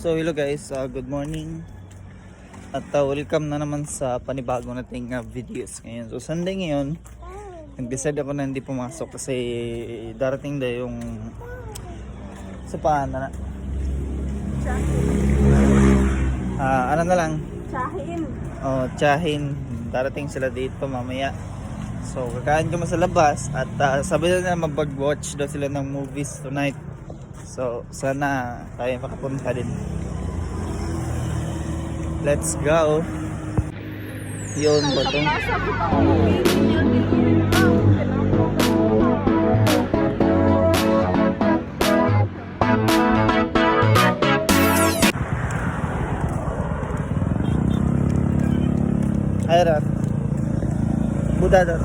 So hello guys, good morning at welcome na naman sa panibago nating videos ngayon. So Sunday ngayon, nag-decide ako na hindi pumasok kasi darating na yung sa paano na ano na lang Tsahin. tsahin, darating sila dito mamaya. So kakain kami sa labas at sabi nila na mag-watch daw sila ng movies tonight. So sana tayo makapunta din. Let's go. Yun ba to? Ayran. Budada.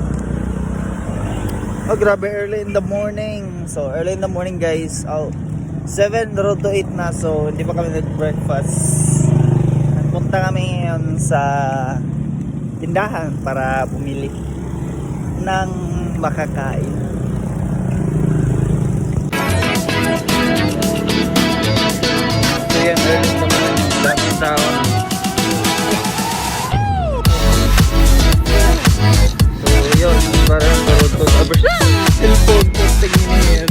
Oh, grabe, early in the morning. So, early in the morning guys. 7 road to 8 na. So, hindi pa kami nag-breakfast. Punta kami ngayon sa tindahan para bumili ng makakain. So, yan, early in the morning. Daming tao. So, yun. Parang road to cellphone po. Tingin niya yan.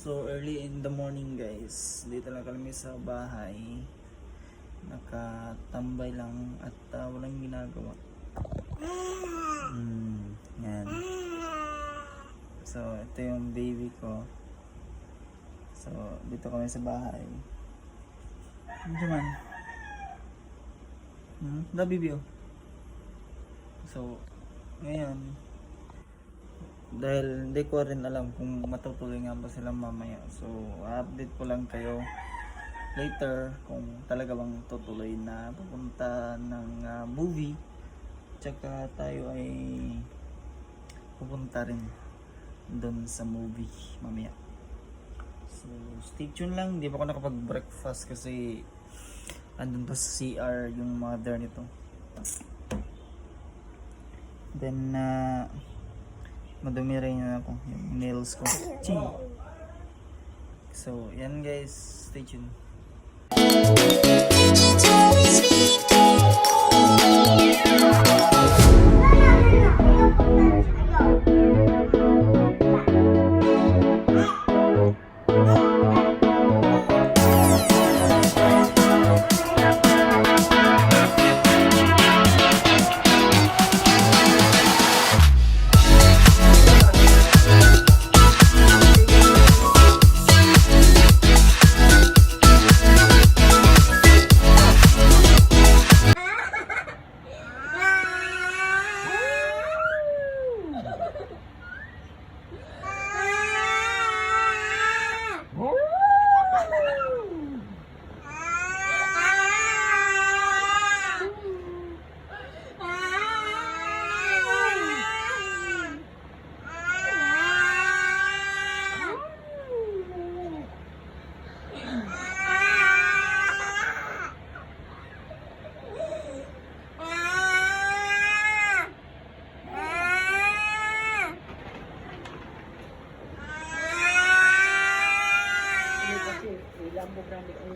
So early in the morning guys, dito lang kami sa bahay, nakatambay lang at walang ginagawa. Yan. So ito yung baby ko. So dito kami sa bahay. Ano man? Da baby oh. So ngayon, dahil hindi ko rin alam kung matutuloy nga ba sila mamaya, so update ko lang kayo later kung talaga bang tutuloy na pupunta ng movie, tsaka tayo ay pupunta rin doon sa movie mamaya. So stay tuned lang. Di pa ako nakapag breakfast kasi andun pa sa CR yung mother nito. Then madumi rin na ako yung nails ko. So yan guys, stay tuned.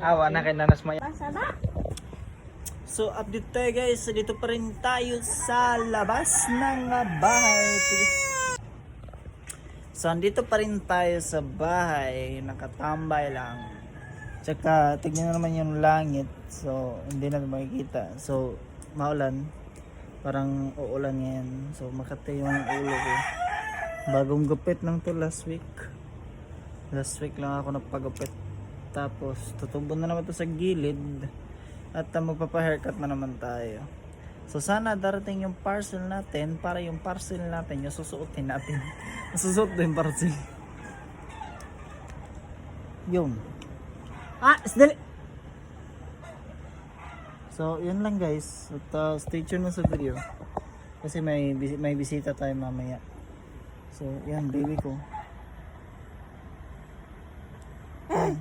Awa na kay nanas maya. So update tayo guys, dito pa rin tayo sa labas ng bahay. So andito pa rin tayo sa bahay, nakatambay lang. Tsaka tignan na naman yung langit. So hindi na makikita. So maulan. Parang uulan ngayon. So makati yung ulo ko. Bagong gupit lang to last week. Last week lang ako nagpagupit. Tapos tutubo na naman to sa gilid. At magpapa-haircut na naman tayo. So sana darating yung parcel natin para yung parcel natin yung susuotin natin. Susuot yung parcel. Yung. Sandali. So yun lang guys. At stay tuned sa video. Kasi may bisita tayo mamaya. So yan baby ko. Ay.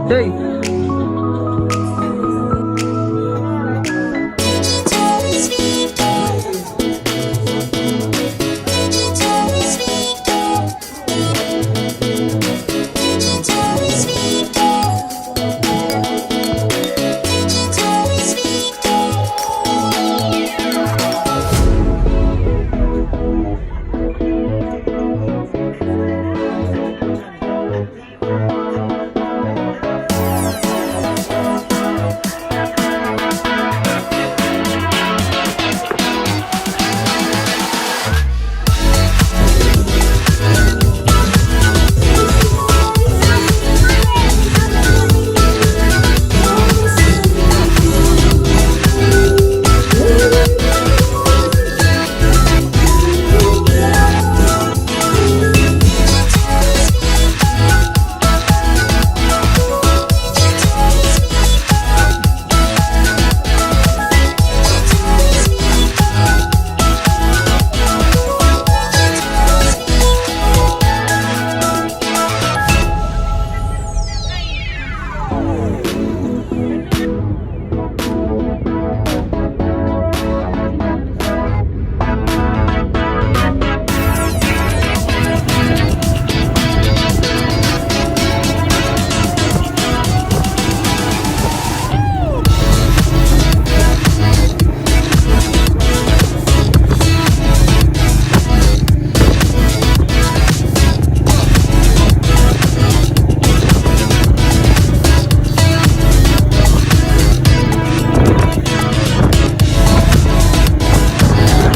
Day!